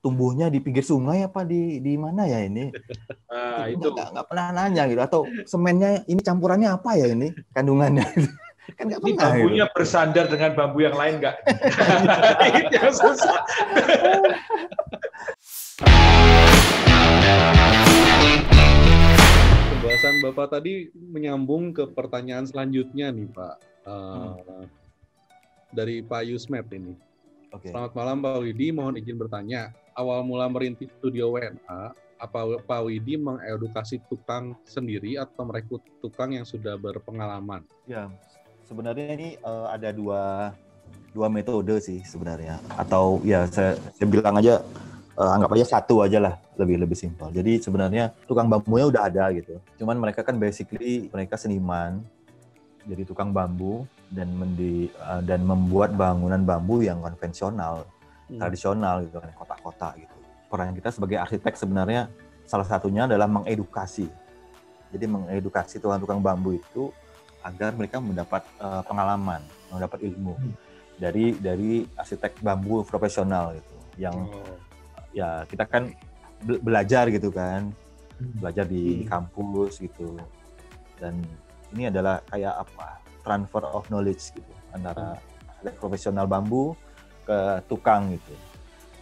tumbuhnya di pinggir sungai apa di mana ya ini? Nah, itu nggak pernah nanya gitu. Atau semennya ini campurannya apa ya ini kandungannya? Kan nggak ini pernah bambunya gitu. bersandar dengan bambu yang lain nggak? Itu yang susah. Pembahasan Bapak tadi menyambung ke pertanyaan selanjutnya nih Pak. Dari Pak Yusmet ini. Okay. Selamat malam Pak Widi, mohon izin bertanya. Awal mula merintis studio WNA, apa Pak Widi mengedukasi tukang sendiri atau merekrut tukang yang sudah berpengalaman? Ya, sebenarnya ini ada dua metode sih sebenarnya. Atau ya saya bilang aja anggap aja satu aja lah, lebih simpel. Jadi sebenarnya tukang bambunya udah ada gitu. Cuman mereka kan basically mereka seniman, jadi tukang bambu dan membuat bangunan bambu yang konvensional, tradisional gitu kan, kotak-kotak gitu. Peran kita sebagai arsitek sebenarnya salah satunya adalah mengedukasi. Jadi mengedukasi tukang-tukang bambu itu agar mereka mendapat pengalaman, mendapat ilmu dari arsitek bambu profesional gitu. Yang ya kita kan belajar gitu kan, belajar di kampus gitu. Dan ini adalah kayak apa? Transfer of knowledge gitu antara profesional bambu ke tukang gitu.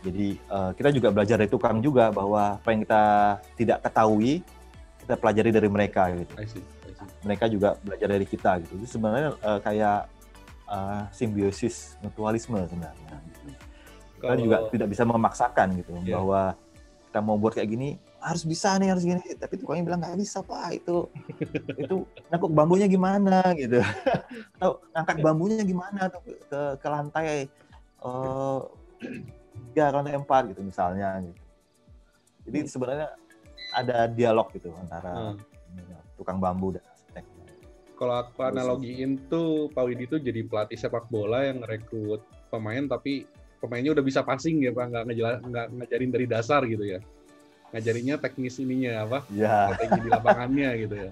Jadi kita juga belajar dari tukang juga bahwa apa yang kita tidak ketahui kita pelajari dari mereka gitu. I see. Mereka juga belajar dari kita gitu. Itu sebenarnya kayak simbiosis mutualisme sebenarnya. Kita juga tidak bisa memaksakan gitu bahwa kita mau buat kayak gini harus bisa nih, harus gini, tapi tukangnya bilang nggak bisa Pak, itu nangkuk bambunya gimana gitu, atau ngangkat bambunya gimana tuh ke lantai lantai 4 gitu misalnya gitu. Jadi sebenarnya ada dialog gitu antara tukang bambu dan arsitek. Kalau aku analogiin tuh Pak Widi tuh jadi pelatih sepak bola yang ngerekrut pemain tapi pemainnya udah bisa passing ya Pak, nggak ngajarin dari dasar gitu ya. Ngajarinnya teknis ininya apa? Ya. Strategi di lapangannya gitu ya.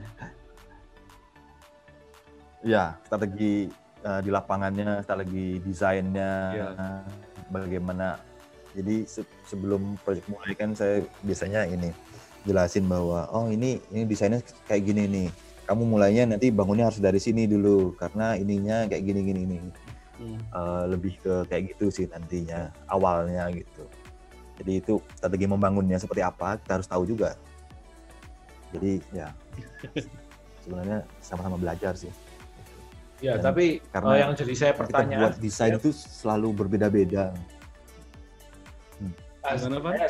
Ya, strategi di lapangannya, strategi desainnya, bagaimana. Jadi sebelum proyek mulai kan saya biasanya ini jelasin bahwa ini desainnya kayak gini nih. Kamu mulainya nanti bangunnya harus dari sini dulu karena ininya kayak gini. Lebih ke kayak gitu sih nantinya awalnya gitu. Jadi itu strategi membangunnya seperti apa kita harus tahu juga. Jadi ya sebenarnya sama-sama belajar sih. Ya, tapi karena yang jadi saya pertanyaan, buat desain itu selalu berbeda-beda.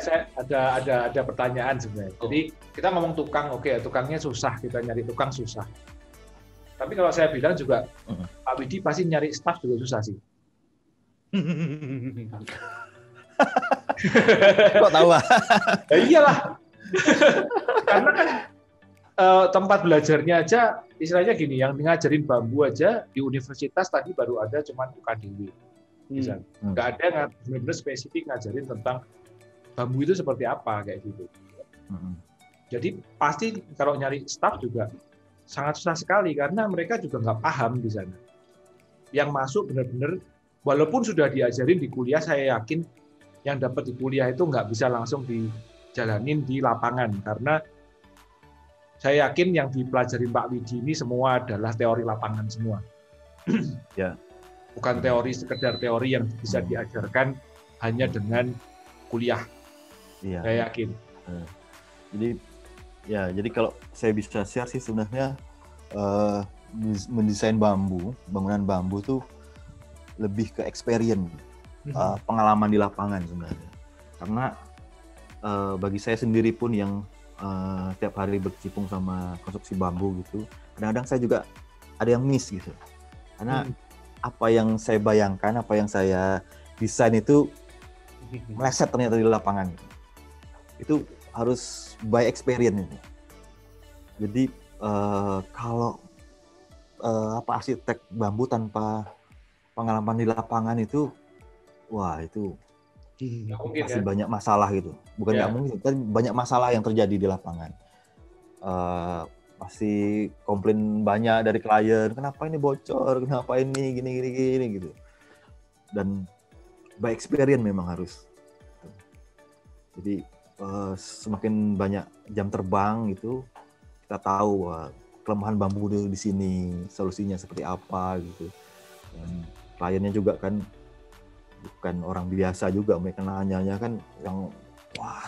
Saya ada pertanyaan sebenarnya. Jadi kita ngomong tukang, tukangnya susah, kita nyari tukang susah. Tapi kalau saya bilang juga Pak Widi pasti nyari staff juga susah sih. Kok tahu? Ya iyalah. Karena kan tempat belajarnya aja istilahnya gini, yang ngajarin bambu aja di universitas tadi baru ada cuman UKDW. Misalnya. Nggak ada yang benar-benar spesifik ngajarin tentang bambu itu seperti apa kayak gitu. Jadi pasti kalau nyari staff juga sangat susah sekali karena mereka juga nggak paham di sana. Yang masuk benar-benar walaupun sudah diajarin di kuliah, saya yakin yang dapat di kuliah itu nggak bisa langsung dijalanin di lapangan karena saya yakin yang dipelajari Pak Widi ini semua adalah teori lapangan semua. Ya. Bukan teori sekedar teori yang bisa diajarkan hanya dengan kuliah. Iya. Saya yakin. Jadi kalau saya bisa share sih sebenarnya mendesain bangunan bambu tuh lebih ke experience, pengalaman di lapangan sebenarnya. Karena bagi saya sendiri pun yang tiap hari berkecimpung sama konstruksi bambu gitu, kadang-kadang saya juga ada yang miss gitu. Karena apa yang saya bayangkan, apa yang saya desain itu meleset ternyata di lapangan. Itu harus by experience itu. Jadi kalau arsitek bambu tanpa pengalaman di lapangan itu, wah itu masih banyak masalah gitu. Bukan nggak mungkin, tapi banyak masalah yang terjadi di lapangan. Masih komplain banyak dari klien, kenapa ini bocor, kenapa ini gini gitu. Dan by experience memang harus. Jadi semakin banyak jam terbang gitu, kita tahu kelemahan bambu di sini, solusinya seperti apa gitu. Dan kliennya juga kan bukan orang biasa juga, mereka nanya kan yang wah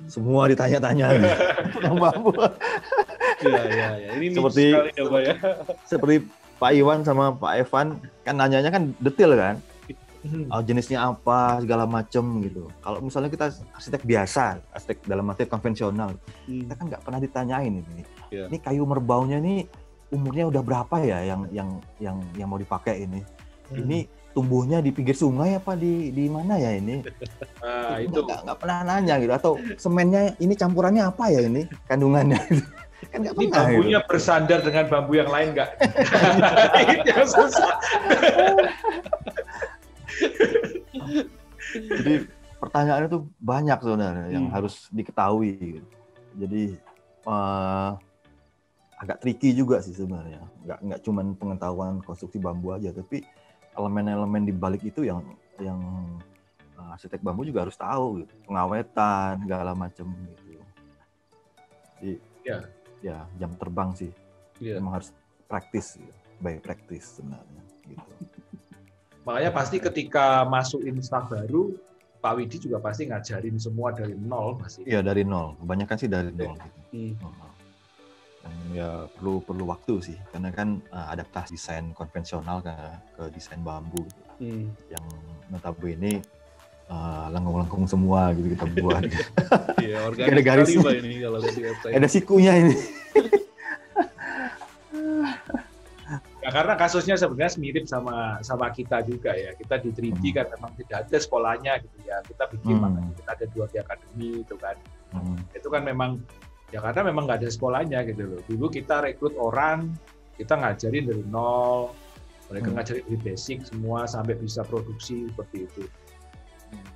semua ditanya-tanya gitu. Tentang bambu. Ya. Ini Seperti sekali ya, Pak ya. Seperti Pak Iwan sama Pak Evan kan nanyanya kan detail kan. Jenisnya apa segala macem gitu. Kalau misalnya kita arsitek biasa, arsitek dalam arti konvensional, kita kan nggak pernah ditanyain ini. Yeah. Ini kayu merbaunya ini umurnya udah berapa ya yang mau dipakai ini? Ini tumbuhnya di pinggir sungai apa di mana ya ini? Itu nggak pernah nanya gitu. Atau semennya ini campurannya apa ya ini kandungannya? Kan nggak ini pernah. bambunya gitu. bersandar dengan bambu yang lain nggak? Itu yang susah. Jadi pertanyaan itu banyak sebenarnya yang harus diketahui. Jadi agak tricky juga sih sebenarnya. Nggak cuma pengetahuan konstruksi bambu aja, tapi elemen-elemen di balik itu yang arsitek bambu juga harus tahu gitu. Pengawetan segala macam gitu. Jadi ya jam terbang sih. Memang harus praktis, gitu. By practice sebenarnya gitu. Makanya pasti ketika masukin staff baru, Pak Widi juga pasti ngajarin semua dari nol pasti. Iya dari nol, kebanyakan sih dari nol. Gitu. Dan ya perlu waktu sih, karena kan adaptasi desain konvensional ke desain bambu, gitu. Yang notabene lengkung-lengkung semua gitu kita buat. Iya, organik ada garis sekali Pak ini kalau di website. Ada sikunya ini. Ya, karena kasusnya sebenarnya mirip sama kita juga ya. Kita di 3D kan memang tidak ada sekolahnya gitu ya. Kita bikin makanya kita ada 2 akademi itu kan. Itu kan memang ya karena memang nggak ada sekolahnya gitu loh. Dulu kita rekrut orang, kita ngajarin dari nol, mereka ngajarin dari basic semua sampai bisa produksi seperti itu.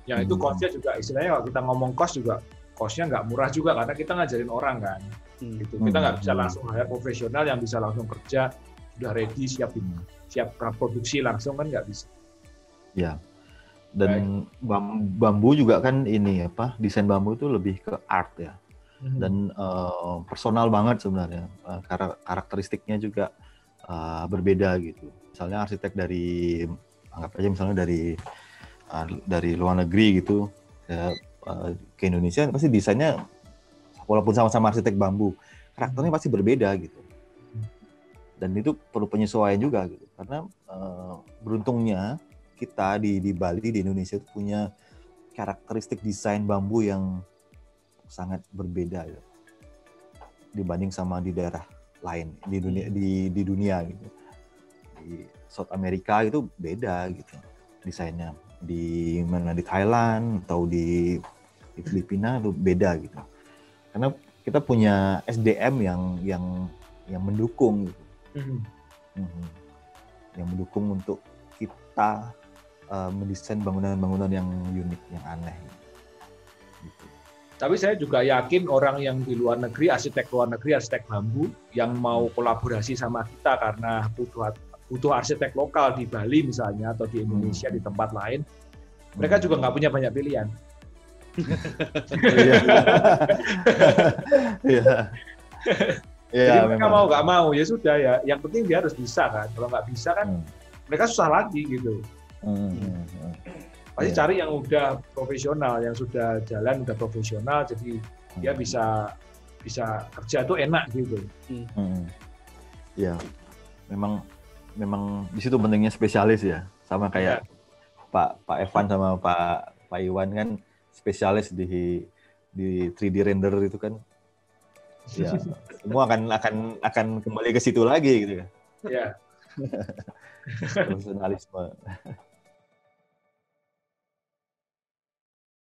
Yang itu cost-nya juga istilahnya kalau kita ngomong cost juga cost-nya nggak murah juga karena kita ngajarin orang kan. Gitu. Kita nggak bisa langsung hire profesional yang bisa langsung kerja sudah ready siap produksi langsung kan nggak bisa. Ya. Dan bambu juga kan ini apa desain bambu itu lebih ke art ya. Dan personal banget sebenarnya. Karakteristiknya juga berbeda gitu. Misalnya arsitek dari anggap aja misalnya dari luar negeri gitu ke Indonesia pasti desainnya walaupun sama-sama arsitek bambu karakternya pasti berbeda gitu. Dan itu perlu penyesuaian juga gitu karena beruntungnya kita di Bali di Indonesia itu punya karakteristik desain bambu yang sangat berbeda ya, dibanding sama di daerah lain di dunia gitu. Di South America itu beda gitu desainnya, di mana di Thailand atau di Filipina itu beda gitu karena kita punya SDM yang mendukung gitu. Yang mendukung untuk kita mendesain bangunan-bangunan yang unik, yang aneh. Gitu. Tapi saya juga yakin orang yang di luar negeri, arsitek luar negeri, arsitek bambu, yang mau kolaborasi sama kita karena butuh arsitek lokal di Bali misalnya, atau di Indonesia, di tempat lain, mereka juga nggak punya banyak pilihan. Jadi mereka mau nggak mau ya sudah ya. Yang penting dia harus bisa kan. Kalau nggak bisa kan mereka susah lagi gitu. Pasti cari yang udah profesional, yang sudah jalan udah profesional, jadi dia bisa kerja tuh enak gitu. Ya, memang di situ pentingnya spesialis ya. Sama kayak Pak Evan sama Pak Iwan kan spesialis di 3D render itu kan. Ya, semua akan kembali ke situ lagi gitu kan. Ya. Profesionalisme.